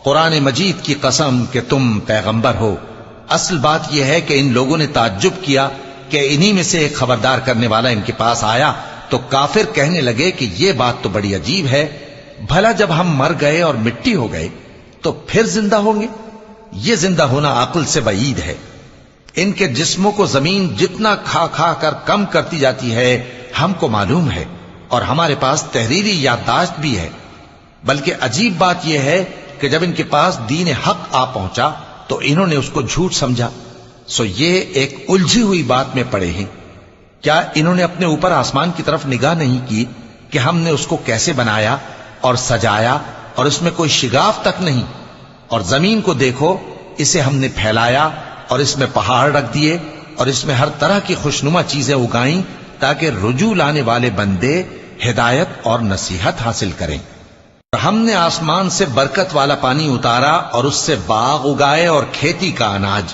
قرآن مجید کی قسم کہ تم پیغمبر ہو۔ اصل بات یہ ہے کہ ان لوگوں نے تعجب کیا کہ انہی میں سے ایک خبردار کرنے والا ان کے پاس آیا تو کافر کہنے لگے کہ یہ بات تو بڑی عجیب ہے، بھلا جب ہم مر گئے اور مٹی ہو گئے تو پھر زندہ ہوں گے؟ یہ زندہ ہونا عقل سے بعید ہے۔ ان کے جسموں کو زمین جتنا کھا کھا کر کم کرتی جاتی ہے ہم کو معلوم ہے، اور ہمارے پاس تحریری یادداشت بھی ہے۔ بلکہ عجیب بات یہ ہے کہ جب ان کے پاس دین حق آ پہنچا تو انہوں نے اس کو جھوٹ سمجھا، سو یہ ایک الجھی ہوئی بات میں پڑے ہیں۔ کیا انہوں نے اپنے اوپر آسمان کی طرف نگاہ نہیں کی کہ ہم نے اس کو کیسے بنایا اور سجایا اور اس میں کوئی شگاف تک نہیں؟ اور زمین کو دیکھو، اسے ہم نے پھیلایا اور اس میں پہاڑ رکھ دیے اور اس میں ہر طرح کی خوشنما چیزیں اگائیں تاکہ رجوع لانے والے بندے ہدایت اور نصیحت حاصل کریں۔ ہم نے آسمان سے برکت والا پانی اتارا اور اس سے باغ اگائے اور کھیتی کا اناج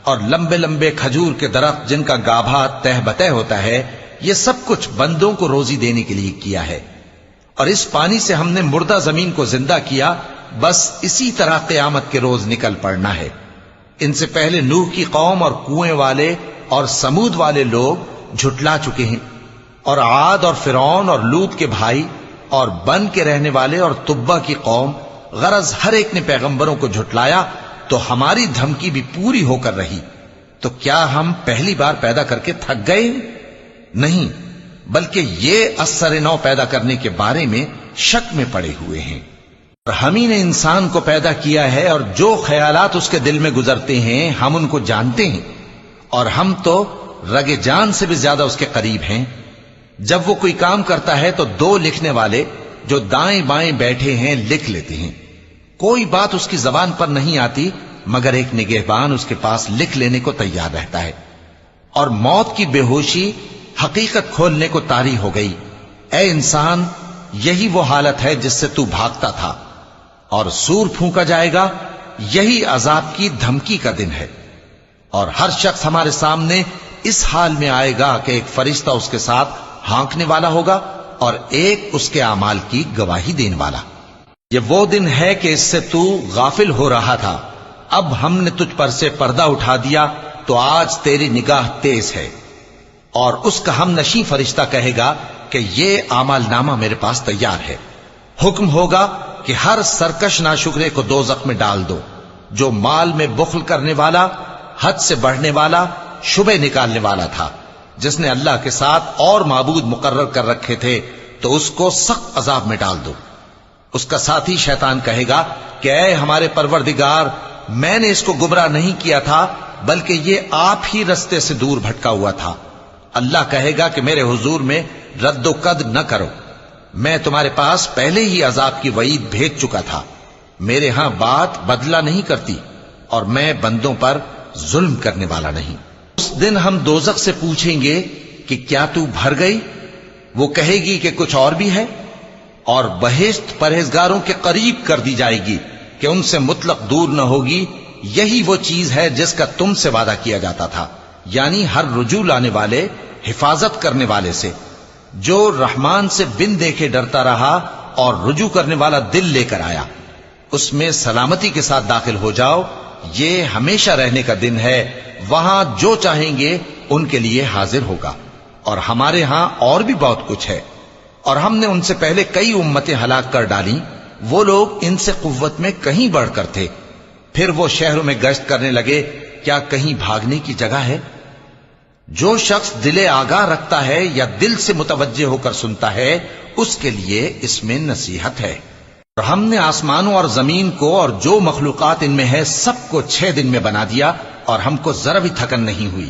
اور لمبے لمبے کھجور کے درخت جن کا گابھا تہ بتہ ہوتا ہے، یہ سب کچھ بندوں کو روزی دینے کے لیے کیا ہے۔ اور اس پانی سے ہم نے مردہ زمین کو زندہ کیا، بس اسی طرح قیامت کے روز نکل پڑنا ہے۔ ان سے پہلے نوح کی قوم اور کنویں والے اور سمود والے لوگ جھٹلا چکے ہیں، اور عاد اور فرعون اور لوط کے بھائی اور بن کے رہنے والے اور تبا کی قوم، غرض ہر ایک نے پیغمبروں کو جھٹلایا تو ہماری دھمکی بھی پوری ہو کر رہی۔ تو کیا ہم پہلی بار پیدا کر کے تھک گئے؟ نہیں، بلکہ یہ اثر نو پیدا کرنے کے بارے میں شک میں پڑے ہوئے ہیں۔ اور ہم ہی نے انسان کو پیدا کیا ہے، اور جو خیالات اس کے دل میں گزرتے ہیں ہم ان کو جانتے ہیں، اور ہم تو رگ جان سے بھی زیادہ اس کے قریب ہیں۔ جب وہ کوئی کام کرتا ہے تو دو لکھنے والے جو دائیں بائیں بیٹھے ہیں لکھ لیتے ہیں۔ کوئی بات اس کی زبان پر نہیں آتی مگر ایک نگہبان اس کے پاس لکھ لینے کو تیار رہتا ہے۔ اور موت کی بے ہوشی حقیقت کھولنے کو طاری ہو گئی۔ اے انسان، یہی وہ حالت ہے جس سے تو بھاگتا تھا، اور سور پھونکا جائے گا، یہی عذاب کی دھمکی کا دن ہے۔ اور ہر شخص ہمارے سامنے اس حال میں آئے گا کہ ایک فرشتہ اس کے ساتھ ہانکنے والا ہوگا اور ایک اس کے اعمال کی گواہی دینے والا۔ یہ وہ دن ہے کہ اس سے تو غافل ہو رہا تھا، اب ہم نے تجھ پر سے پردہ اٹھا دیا تو آج تیری نگاہ تیز ہے۔ اور اس کا ہم نشیں فرشتہ کہے گا کہ یہ اعمال نامہ میرے پاس تیار ہے۔ حکم ہوگا کہ ہر سرکش ناشکرے کو دوزخ میں ڈال دو، جو مال میں بخل کرنے والا، حد سے بڑھنے والا، شبہ نکالنے والا تھا، جس نے اللہ کے ساتھ اور معبود مقرر کر رکھے تھے، تو اس کو سخت عذاب میں ڈال دو۔ اس کا ساتھی شیطان کہے گا کہ اے ہمارے پروردگار، میں نے اس کو گمراہ نہیں کیا تھا بلکہ یہ آپ ہی رستے سے دور بھٹکا ہوا تھا۔ اللہ کہے گا کہ میرے حضور میں رد و قد نہ کرو، میں تمہارے پاس پہلے ہی عذاب کی وعید بھیج چکا تھا۔ میرے ہاں بات بدلہ نہیں کرتی، اور میں بندوں پر ظلم کرنے والا نہیں۔ اس دن ہم دوزخ سے پوچھیں گے کہ کیا تو بھر گئی؟ وہ کہے گی کہ کچھ اور بھی ہے۔ اور بہشت پرہیزگاروں کے قریب کر دی جائے گی کہ ان سے مطلق دور نہ ہوگی۔ یہی وہ چیز ہے جس کا تم سے وعدہ کیا جاتا تھا، یعنی ہر رجوع لانے والے، حفاظت کرنے والے سے، جو رحمان سے بن دیکھے ڈرتا رہا اور رجوع کرنے والا دل لے کر آیا، اس میں سلامتی کے ساتھ داخل ہو جاؤ۔ یہ ہمیشہ رہنے کا دن ہے، وہاں جو چاہیں گے ان کے لیے حاضر ہوگا۔ اور ہمارے ہاں اور بھی بہت کچھ ہے، اور ہم نے ان سے پہلے کئی امتیں ہلاک کر ڈالیں، وہ لوگ ان سے قوت میں کہیں بڑھ کر تھے۔ پھر وہ شہروں میں گشت کرنے لگے، کیا کہیں بھاگنے کی جگہ ہے؟ جو شخص دل آگاہ رکھتا ہے یا دل سے متوجہ ہو کر سنتا ہے، اس کے لیے اس میں نصیحت ہے۔ اور ہم نے آسمانوں اور زمین کو اور جو مخلوقات ان میں ہے سب کو 6 دن میں بنا دیا، اور ہم کو ذرا بھی تھکن نہیں ہوئی۔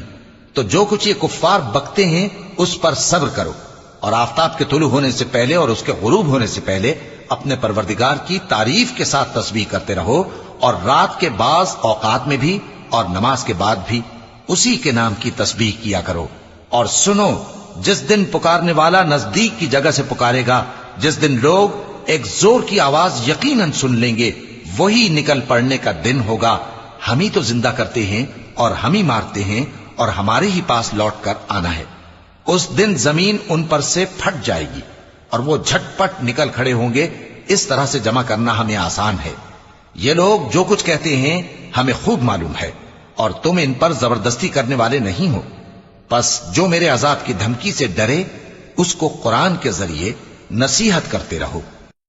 تو جو کچھ یہ کفار بکتے ہیں اس پر صبر کرو، اور آفتاب کے طلوع ہونے سے پہلے اور اس کے غروب ہونے سے پہلے اپنے پروردگار کی تعریف کے ساتھ تسبیح کرتے رہو، اور رات کے بعض اوقات میں بھی اور نماز کے بعد بھی اسی کے نام کی تسبیح کیا کرو۔ اور سنو، جس دن پکارنے والا نزدیک کی جگہ سے پکارے گا، جس دن لوگ ایک زور کی آواز یقیناً سن لیں گے، وہی نکل پڑنے کا دن ہوگا۔ ہم ہی تو زندہ کرتے ہیں اور ہم ہی مارتے ہیں، اور ہمارے ہی پاس لوٹ کر آنا ہے۔ اس دن زمین ان پر سے پھٹ جائے گی اور وہ جھٹ پٹ نکل کھڑے ہوں گے۔ اس طرح سے جمع کرنا ہمیں آسان ہے۔ یہ لوگ جو کچھ کہتے ہیں ہمیں خوب معلوم ہے، اور تم ان پر زبردستی کرنے والے نہیں ہو۔ پس جو میرے عذاب کی دھمکی سے ڈرے اس کو قرآن کے ذریعے نصیحت کرتے رہو۔